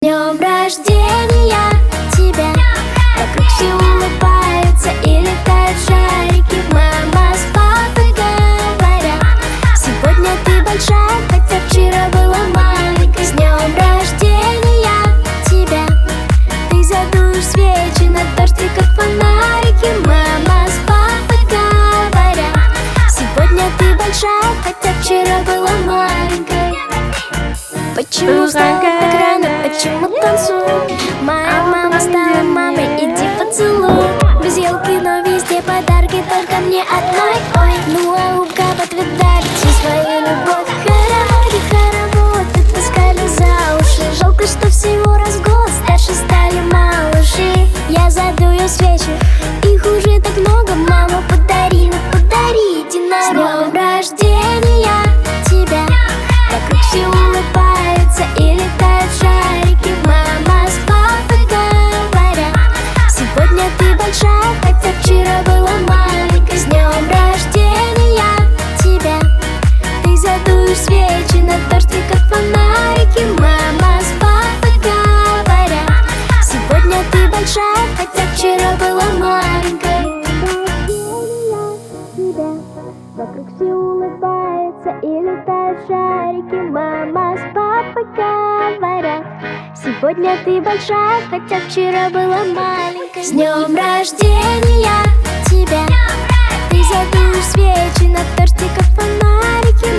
Днем рождения тебя! Вокруг все улыбаются и летают шарики. Мама с папой говорят: сегодня ты большая, хотя вчера была маленькой. С днем рождения тебя! Ты задуешь свечи на торте, как фонарики. Мама с папой говорят: сегодня ты большая, хотя вчера была маленькой. Почему встала так рано? Почему танцую? Моя мама стала мамой, иди поцелуй. Без елки, но везде подарки, только мне одной. Ой, ну а в ответ дарит всю свою любовь. Хоровод, и таскали за уши. Жалко, что всего раз в год старше стали малыши. Я задую свечи, их уже так много. Мама, подари, ну подари, единорог. С днем рождения тебя! Вокруг все улыбаются и летают шарики. Мама с папой говорят: сегодня ты большая, хотя вчера была маленькой. С днем рождения тебя! Ты задуешь свечи на торте, как фонарики. Мама с папой говорят: сегодня ты большая, хотя вчера была маленькой. Вокруг все улыбаются и летают шарики. Мама с папой говорят: сегодня ты большая, хотя вчера была маленькой. С днем рождения тебя! Ты задуешь свечи на торте, как фонарики.